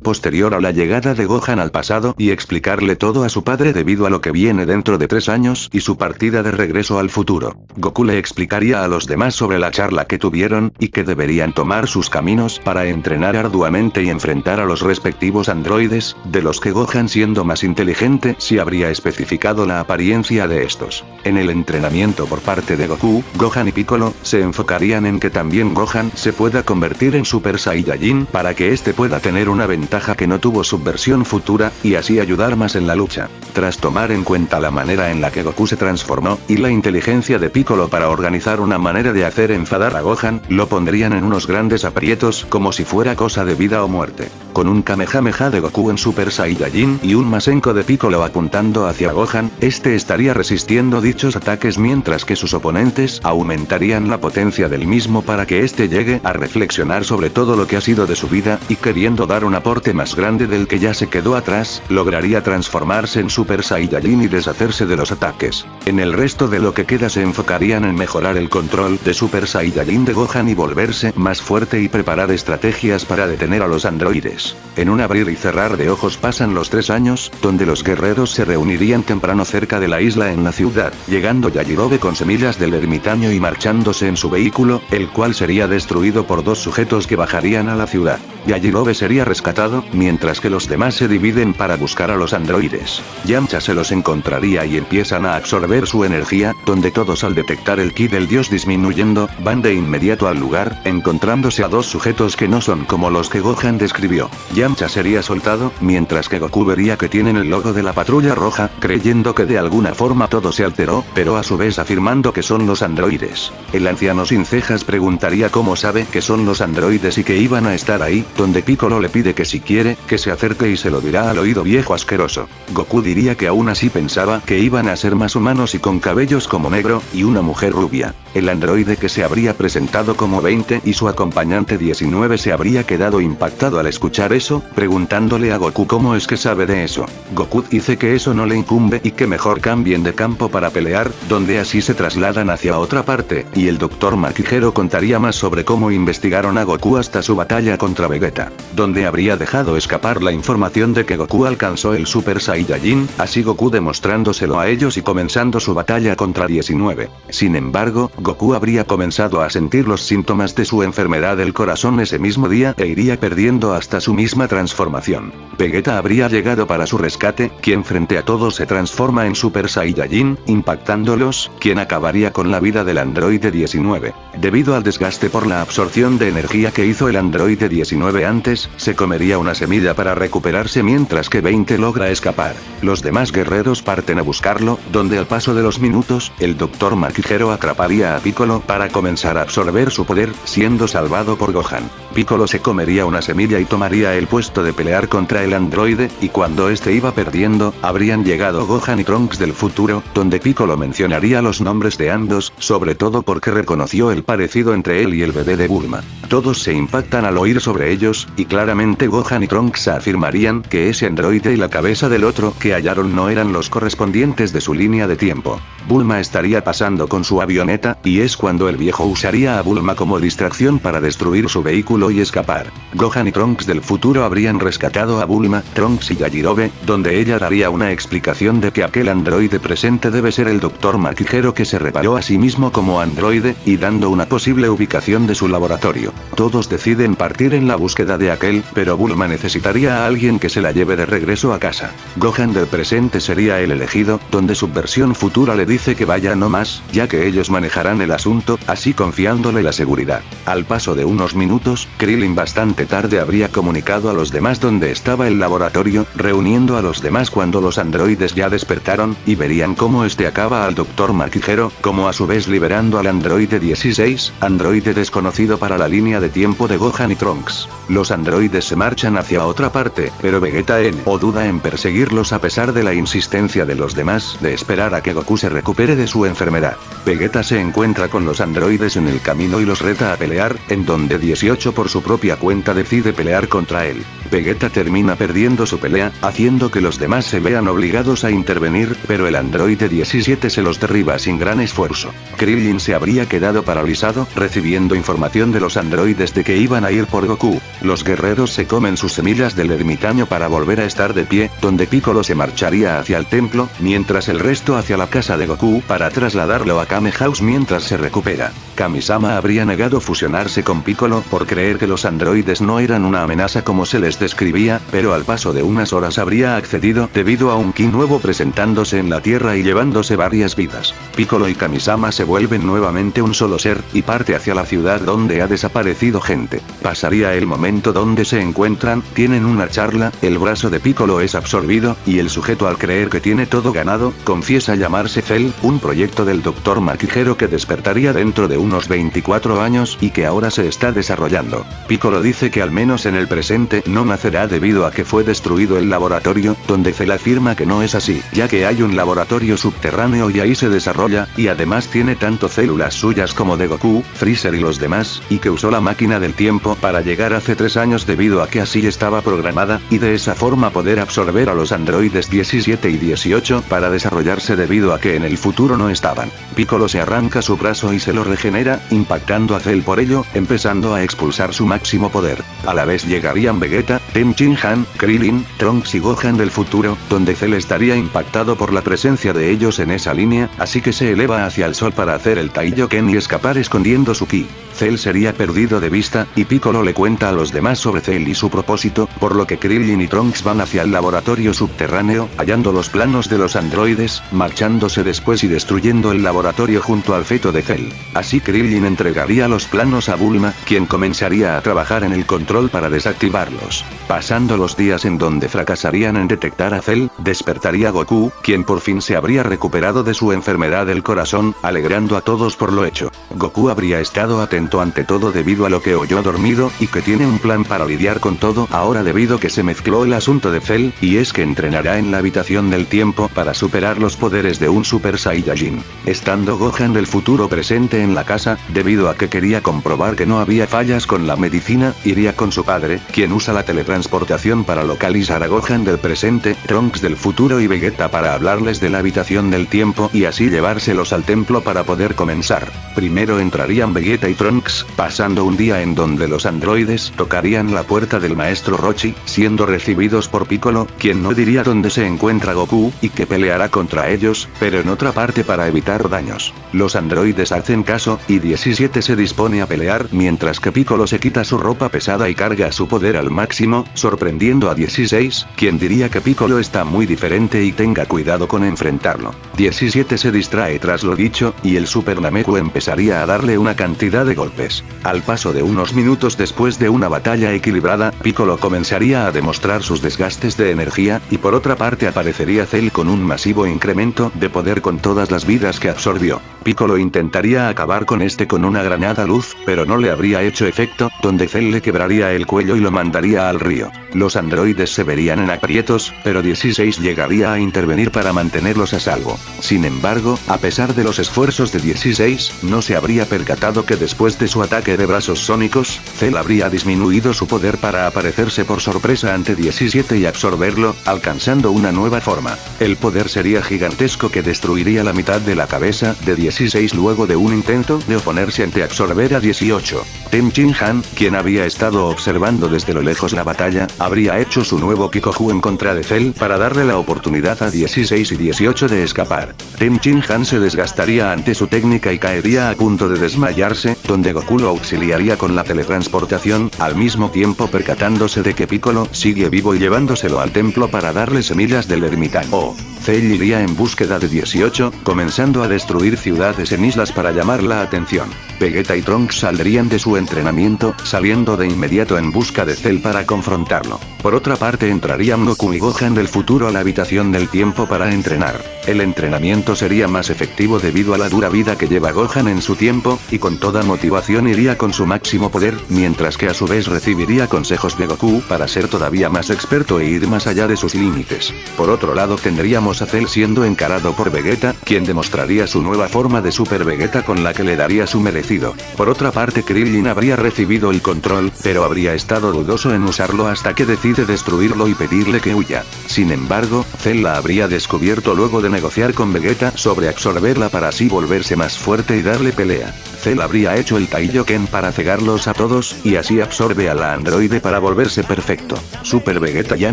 posterior a la llegada de Gohan al pasado y explicarle todo a su padre debido a lo que viene dentro de 3 años y su partida de regreso al futuro. Goku le explicaría a los demás sobre la charla que tuvieron, y que deberían tomar sus caminos para entrenar arduamente y enfrentar a los respectivos androides, de los que Gohan, siendo más inteligente, sí habría especificado la apariencia de estos. En el entrenamiento por parte de Goku, Gohan y Piccolo se enfocarían en que también Gohan se pueda convertir en Super Saiyajin para que este pueda tener una ventaja que no tuvo su versión futura, y así ayudar más en la lucha. Tras tomar en cuenta la manera en la que Goku se transformó, y la inteligencia de Piccolo para organizar una manera de hacer enfadar a Gohan, lo pondrían en unos grandes aprietos como si fuera cosa de vida o muerte. Con un Kamehameha de Goku en Super Saiyajin y un Masenko de Piccolo apuntando hacia Gohan, este estaría resistiendo dichos ataques mientras que sus oponentes aumentarían la potencia del mismo para que este llegue a reflexionar sobre todo lo que ha sido de su vida, y queriendo dar un aporte más grande del que ya se quedó atrás, lograría transformarse en Super Saiyajin y deshacerse de los ataques. En el resto de lo que queda se enfocarían en mejorar el control de Super Saiyajin de Gohan y volverse más fuerte y preparar estrategias para detener a los androides. En un abrir y cerrar de ojos pasan los 3 años, donde los guerreros se reunirían temprano cerca de la isla en la ciudad, llegando Yajirobe con semillas del ermitaño y marchándose en su vehículo, el cual sería destruido por 2 sujetos que bajarían a la ciudad. Yajirobe sería rescatado, mientras que los demás se dividen para buscar a los androides. Yamcha se los encontraría y empiezan a absorber su energía, donde todos al detectar el ki del dios disminuyendo, van de inmediato al lugar, encontrándose a 2 sujetos que no son como los que Gohan describió. Yamcha sería soltado, mientras que Goku vería que tienen el logo de la Patrulla Roja, creyendo que de alguna forma todo se alteró, pero a su vez afirmando que son los androides. El anciano sin cejas preguntaría cómo sabe que son los androides y que iban a estar ahí, donde Piccolo le pide que si quiere, que se acerque y se lo dirá al oído viejo asqueroso. Goku diría que aún así pensaba que iban a ser más humanos y con cabellos como negro, y una mujer rubia. El androide que se habría presentado como 20 y su acompañante 19 se habría quedado impactado al escuchar eso, preguntándole a Goku cómo es que sabe de eso. Goku dice que eso no le incumbe y que mejor cambien de campo para pelear, donde así se trasladan hacia otra parte, y el Dr. Makihiro contaría más sobre cómo investigaron a Goku hasta su batalla contra Vegeta, donde habría dejado escapar la información de que Goku alcanzó el Super Saiyajin, así Goku demostrándoselo a ellos y comenzando su batalla contra 19. Sin embargo, Goku habría comenzado a sentir los síntomas de su enfermedad del corazón ese mismo día e iría perdiendo hasta su misma transformación. Vegeta habría llegado para su rescate, quien frente a todos se transforma en Super Saiyajin, impactándolos, quien acabaría con la vida del androide 19. Debido al desgaste por la absorción de energía que hizo el androide 19 antes, se comería una semilla para recuperarse mientras que 20 logra escapar. Los demás guerreros parten a buscarlo, donde al paso de los minutos, el Dr. Makihiro atraparía a Piccolo para comenzar a absorber su poder, siendo salvado por Gohan. Piccolo se comería una semilla y tomaría el puesto de pelear contra el androide, y cuando este iba perdiendo, habrían llegado Gohan y Trunks del futuro, donde Piccolo mencionaría los nombres de ambos, sobre todo porque reconoció el parecido entre él y el bebé de Bulma. Todos se impactan al oír sobre ellos, y claramente Gohan y Trunks afirmarían que ese androide y la cabeza del otro que hallaron no eran los correspondientes de su línea de tiempo. Bulma estaría pasando con su avioneta, y es cuando el viejo usaría a Bulma como distracción para destruir su vehículo y escapar. Gohan y Trunks del futuro habrían rescatado a Bulma, Trunks y Yajirobe, donde ella daría una explicación de que aquel androide presente debe ser el Dr. Makihiro que se reparó a sí mismo como androide, y dando una posible ubicación de su laboratorio. Todos deciden partir en la búsqueda de aquel, pero Bulma necesitaría a alguien que se la lleve de regreso a casa. Gohan del presente sería el elegido, donde su versión futura le dice que vaya no más, ya que ellos manejarán el asunto, así confiándole la seguridad. Al paso de unos minutos, Krillin bastante tarde habría comunicado a los demás dónde estaba el laboratorio, reuniendo a los demás cuando los androides ya despertaron, y verían cómo este acaba al Dr. Makihiro, como a su vez liberando al androide 16, androide desconocido para la línea de tiempo de Gohan y Trunks. Los androides se marchan hacia otra parte, pero Vegeta no duda en perseguirlos a pesar de la insistencia de los demás de esperar a que Goku se recupere de su enfermedad. Vegeta se encuentra con los androides en el camino y los reta a pelear, en donde 18 por su propia cuenta decide pelear contra él. Vegeta termina perdiendo su pelea, haciendo que los demás se vean obligados a intervenir, pero el androide 17 se los derriba sin gran esfuerzo. Krillin se habría quedado paralizado, recibiendo información de los androides de que iban a ir por Goku. Los guerreros se comen en sus semillas del ermitaño para volver a estar de pie, donde Piccolo se marcharía hacia el templo, mientras el resto hacia la casa de Goku para trasladarlo a Kame House mientras se recupera. Kamisama habría negado fusionarse con Piccolo por creer que los androides no eran una amenaza como se les describía, pero al paso de unas horas habría accedido debido a un ki nuevo presentándose en la Tierra y llevándose varias vidas. Piccolo y Kamisama se vuelven nuevamente un solo ser, y parte hacia la ciudad donde ha desaparecido gente. Pasaría el momento donde se encuentran, tienen una charla, el brazo de Piccolo es absorbido, y el sujeto al creer que tiene todo ganado, confiesa llamarse Cell, un proyecto del Dr. Makihiro que despertaría dentro de unos 24 años y que ahora se está desarrollando. Piccolo dice que al menos en el presente no nacerá debido a que fue destruido el laboratorio, donde Cell afirma que no es así, ya que hay un laboratorio subterráneo y ahí se desarrolla, y además tiene tanto células suyas como de Goku, Freezer y los demás, y que usó la máquina del tiempo para llegar hace 3 años debido a que así estaba programada, y de esa forma poder absorber a los androides 17 y 18 para desarrollarse debido a que en el futuro no estaban. Piccolo se arranca su brazo y se lo regenera, impactando a Cell por ello, empezando a expulsar su máximo poder. A la vez llegarían Vegeta, Tenshinhan, Krillin, Trunks y Gohan del futuro, donde Cell estaría impactado por la presencia de ellos en esa línea, así que se eleva hacia el sol para hacer el Taiyoken y escapar escondiendo su ki. Cell sería perdido de vista, y Piccolo le cuenta a los demás sobre Cell y su propósito, por lo que Krillin y Trunks van hacia el laboratorio subterráneo, hallando los planos de los androides, marchándose después y destruyendo el laboratorio junto al feto de Cell. Así Krillin entregaría los planos a Bulma, quien comenzaría a trabajar en el control para desactivarlos. Pasando los días en donde fracasarían en detectar a Cell, despertaría Goku, quien por fin se habría recuperado de su enfermedad del corazón, alegrando a todos por lo hecho. Goku habría estado atento ante todo debido a lo que oyó dormido, y que tiene un plan para lidiar con todo ahora debido que se mezcló el asunto de Cell, y es que entrenará en la habitación del tiempo para superar los poderes de un Super Saiyajin. Estando Gohan del futuro presente en la casa, debido a que quería comprobar que no había fallas con la medicina, iría con su padre, quien usa la teletransportación para localizar a Gohan del presente, Trunks del futuro y Vegeta para hablarles de la habitación del tiempo y así llevárselos al templo para poder comenzar. Primero entrarían Vegeta y Trunks, pasando un día en donde los androides tocarían la puerta del maestro Rochi, siendo recibidos por Piccolo, quien no diría dónde se encuentra Goku, y que peleará contra ellos, pero en otra parte para evitar daños. Los androides hacen caso, y 17 se dispone a pelear mientras que Piccolo se quita su ropa pesada y carga su poder al máximo, sorprendiendo a 16, quien diría que Piccolo está muy diferente y tenga cuidado con enfrentarlo. 17 se distrae tras lo dicho, y el Super Nameku empezaría a darle una cantidad de golpes. Al paso de unos minutos después de una batalla equilibrada, Piccolo comenzaría a demostrar sus desgastes de energía, y por otra parte aparecería Cell con un masivo incremento de poder con todas las vidas que absorbió. Piccolo intentaría acabar con este con una granada luz, pero no le habría hecho efecto, donde Cell le quebraría el cuello y lo mandaría al río. Los androides se verían en aprietos, pero 16 llegaría a intervenir para mantenerlos a salvo. Sin embargo, a pesar de los esfuerzos de 16, no se habría percatado que después de su ataque de brazos sónicos, Cell habría disminuido su poder para aparecerse por sorpresa ante 17 y absorberlo, alcanzando una nueva forma. El poder sería gigantesco que destruiría la mitad de la cabeza de 16 luego de un intento de oponerse ante absorber a 18. Tenshinhan, quien había estado observando desde lo lejos la batalla, habría hecho su nuevo Kikoku en contra de Cell para darle la oportunidad a 16 y 18 de escapar. Tenshinhan se desgastaría ante su técnica y caería a punto de desmayarse, donde Goku lo auxiliaría con la teletransportación, al mismo tiempo percatándose de que Piccolo sigue vivo y llevándoselo al templo para darle semillas del ermitaño. Cell iría en búsqueda de 18, comenzando a destruir ciudades en islas para llamar la atención. Vegeta y Trunks saldrían de su entrenamiento, saliendo de inmediato en busca de Cell para confrontarlo. Por otra parte entrarían Goku y Gohan del futuro a la habitación del tiempo para entrenar. El entrenamiento sería más efectivo debido a la dura vida que lleva Gohan en su tiempo, y con toda motivación iría con su máximo poder, mientras que a su vez recibiría consejos de Goku para ser todavía más experto e ir más allá de sus límites. Por otro lado tendríamos vemos a Cell siendo encarado por Vegeta, quien demostraría su nueva forma de Super Vegeta con la que le daría su merecido. Por otra parte, Krillin habría recibido el control, pero habría estado dudoso en usarlo hasta que decide destruirlo y pedirle que huya. Sin embargo, Cell la habría descubierto luego de negociar con Vegeta sobre absorberla para así volverse más fuerte y darle pelea. Cell habría hecho el Kaioken para cegarlos a todos, y así absorbe a la androide para volverse perfecto. Super Vegeta ya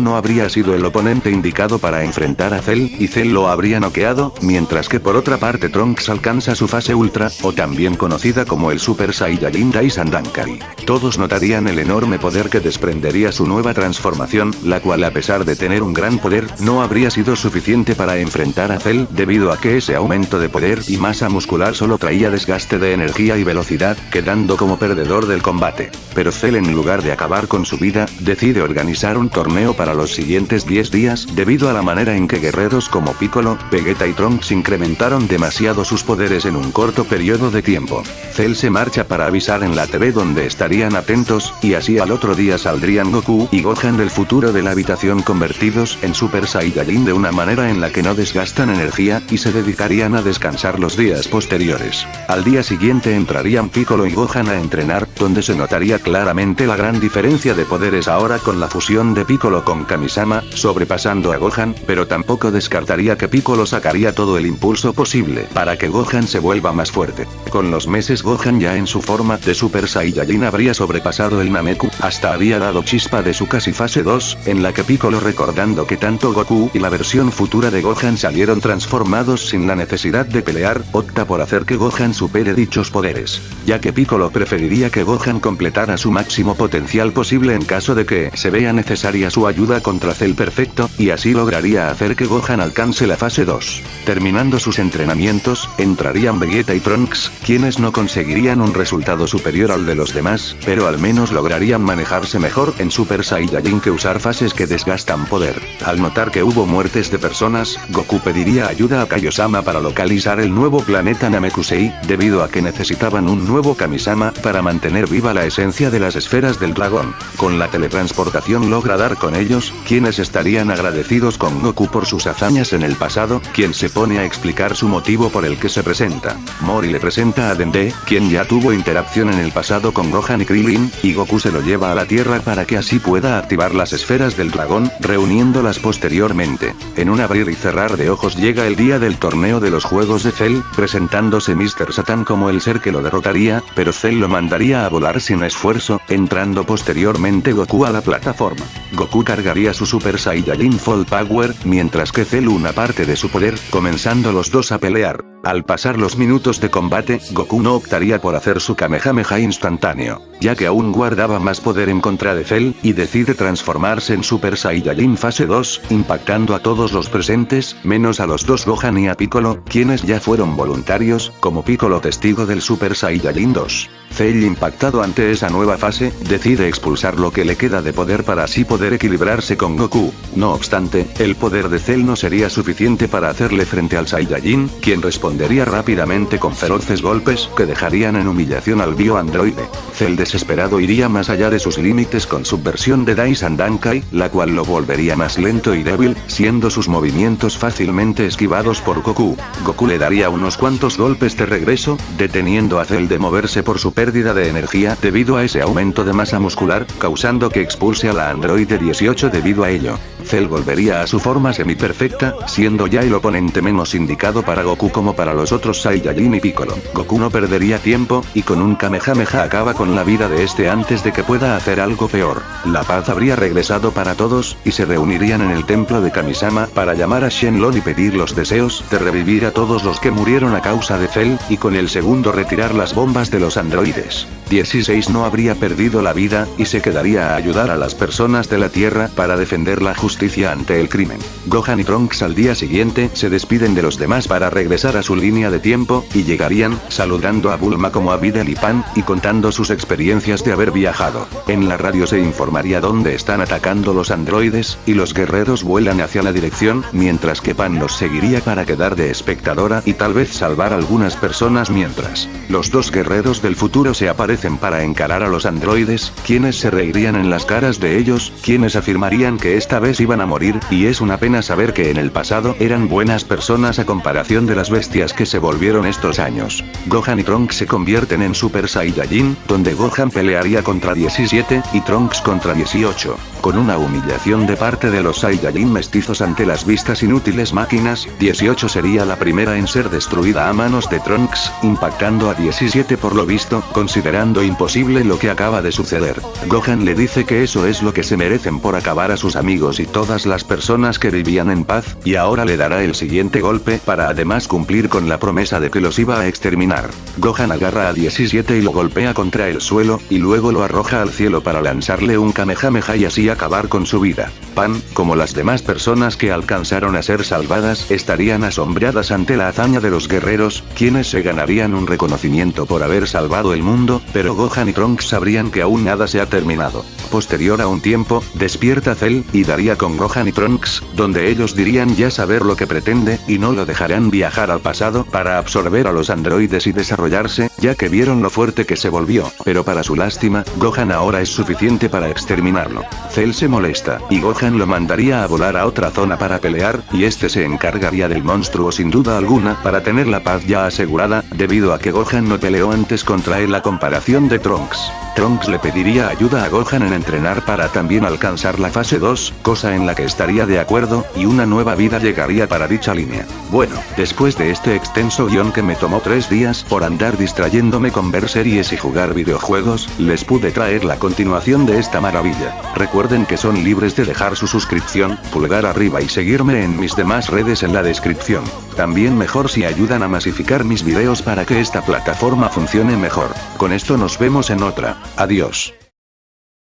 no habría sido el oponente indicado para enfrentar a Cell, y Cell lo habría noqueado, mientras que por otra parte Trunks alcanza su fase Ultra, o también conocida como el Super Saiyajin Daisandankari. Todos notarían el enorme poder que desprendería su nueva transformación, la cual a pesar de tener un gran poder, no habría sido suficiente para enfrentar a Cell, debido a que ese aumento de poder y masa muscular solo traía desgaste de energía y velocidad, quedando como perdedor del combate. Pero Cell, en lugar de acabar con su vida, decide organizar un torneo para los siguientes 10 días, debido a la manera en que guerreros como Piccolo, Vegeta y Trunks incrementaron demasiado sus poderes en un corto periodo de tiempo. Cell se marcha para avisar en la TV donde estarían atentos, y así al otro día saldrían Goku y Gohan del futuro de la habitación convertidos en Super Saiyajin de una manera en la que no desgastan energía, y se dedicarían a descansar los días posteriores. Al día siguiente entrarían Piccolo y Gohan a entrenar, donde se notaría claramente la gran diferencia de poderes ahora con la fusión de Piccolo con Kamisama, sobrepasando a Gohan, pero tampoco descartaría que Piccolo sacaría todo el impulso posible para que Gohan se vuelva más fuerte. Con los meses Gohan ya en su forma de Super Saiyajin habría sobrepasado el Nameku, hasta había dado chispa de su casi fase 2, en la que Piccolo, recordando que tanto Goku y la versión futura de Gohan salieron transformados sin la necesidad de pelear, opta por hacer que Gohan supere dichos poderes, ya que Piccolo preferiría que Gohan completara su máximo potencial posible en caso de que se vea necesaria su ayuda contra Cell Perfecto, y así lograría hacer que Gohan alcance la fase 2. Terminando sus entrenamientos, entrarían Vegeta y Trunks, quienes no conseguirían un resultado superior al de los demás, pero al menos lograrían manejarse mejor en Super Saiyajin que usar fases que desgastan poder. Al notar que hubo muertes de personas, Goku pediría ayuda a Kaiosama para localizar el nuevo planeta Namekusei, debido a que necesitaban un nuevo Kamisama para mantener viva la esencia de las esferas del dragón. Con la teletransportación logra dar con ellos, quienes estarían agradecidos con Goku por sus hazañas en el pasado, quien se pone a explicar su motivo por el que se presenta. Mori le presenta a Dende, quien ya tuvo interacción en el pasado con Gohan y Krillin, y Goku se lo lleva a la Tierra para que así pueda activar las esferas del dragón, reuniéndolas posteriormente. En un abrir y cerrar de ojos llega el día del torneo de los juegos de Cell, presentándose Mr. Satan como el ser que lo derrotaría, pero Cell lo mandaría a volar sin esfuerzo, entrando posteriormente Goku a la plataforma. Goku cargaría su Super Saiyajin Full Power, mientras que Cell una parte de su poder, comenzando los dos a pelear. Al pasar los minutos de combate, Goku no optaría por hacer su Kamehameha instantáneo, ya que aún guardaba más poder en contra de Cell, y decide transformarse en Super Saiyajin fase 2, impactando a todos los presentes, menos a los dos Gohan y a Piccolo, quienes ya fueron voluntarios, como Piccolo testigo del Super Saiyajin 2. Cell, impactado ante esa nueva fase, decide expulsar lo que le queda de poder para así poder equilibrarse con Goku. No obstante, el poder de Cell no sería suficiente para hacerle frente al Saiyajin, quien respondería rápidamente con feroces golpes que dejarían en humillación al bioandroide. Cell, desesperado, iría más allá de sus límites con su versión de Daisandankai, la cual lo volvería más lento y débil, siendo sus movimientos fácilmente esquivados por Goku. Goku le daría unos cuantos golpes de regreso, deteniendo a Cell de moverse por su pérdida de energía debido a ese aumento de masa muscular, causando que expulse a la androide 18 debido a ello. Cell volvería a su forma semiperfecta, siendo ya el oponente menos indicado para Goku como para los otros Saiyajin y Piccolo. Goku no perdería tiempo, y con un Kamehameha acaba con la vida de este antes de que pueda hacer algo peor. La paz habría regresado para todos, y se reunirían en el templo de Kamisama para llamar a Shenlong y pedir los deseos de revivir a todos los que murieron a causa de Cell, y con el segundo retirar las bombas de los androides. 16 no habría perdido la vida, y se quedaría a ayudar a las personas de la Tierra para defender la justicia ante el crimen. Gohan y Trunks al día siguiente se despiden de los demás para regresar a su línea de tiempo, y llegarían, saludando a Bulma como a Videl y Pan, y contando sus experiencias de haber viajado. En la radio se informaría dónde están atacando los androides, y los guerreros vuelan hacia la dirección, mientras que Pan los seguiría para quedar de espectadora y tal vez salvar algunas personas mientras los dos guerreros del futuro se aparecen merecen para encarar a los androides, quienes se reirían en las caras de ellos, quienes afirmarían que esta vez iban a morir, y es una pena saber que en el pasado eran buenas personas a comparación de las bestias que se volvieron estos años. Gohan y Trunks se convierten en Super Saiyajin, donde Gohan pelearía contra 17, y Trunks contra 18. Con una humillación de parte de los Saiyajin mestizos ante las vistas inútiles máquinas, 18 sería la primera en ser destruida a manos de Trunks, impactando a 17 por lo visto, considerando imposible lo que acaba de suceder. Gohan le dice que eso es lo que se merecen por acabar a sus amigos y todas las personas que vivían en paz, y ahora le dará el siguiente golpe para además cumplir con la promesa de que los iba a exterminar. Gohan agarra a 17 y lo golpea contra el suelo, y luego lo arroja al cielo para lanzarle un Kamehameha y así acabar con su vida. Pan, como las demás personas que alcanzaron a ser salvadas, estarían asombradas ante la hazaña de los guerreros, quienes se ganarían un reconocimiento por haber salvado el mundo, pero Gohan y Trunks sabrían que aún nada se ha terminado. Posterior a un tiempo, despierta Cell, y daría con Gohan y Trunks, donde ellos dirían ya saber lo que pretende, y no lo dejarán viajar al pasado para absorber a los androides y desarrollarse, ya que vieron lo fuerte que se volvió, pero para su lástima, Gohan ahora es suficiente para exterminarlo. Cell se molesta, y Gohan lo mandaría a volar a otra zona para pelear, y este se encargaría del monstruo sin duda alguna para tener la paz ya asegurada, debido a que Gohan no peleó antes contra él a comparación de Trunks. Trunks le pediría ayuda a Gohan en entrenar para también alcanzar la fase 2, cosa en la que estaría de acuerdo, y una nueva vida llegaría para dicha línea. Bueno, después de este extenso guión que me tomó 3 días por andar distrayéndome con ver series y jugar videojuegos, les pude traer la continuación de esta maravilla. Recuerden que son libres de dejar su suscripción, pulgar arriba y seguirme en mis demás redes en la descripción. También mejor si ayudan a masificar mis videos para que esta plataforma funcione mejor. Con esto nos vemos en otra. Adiós.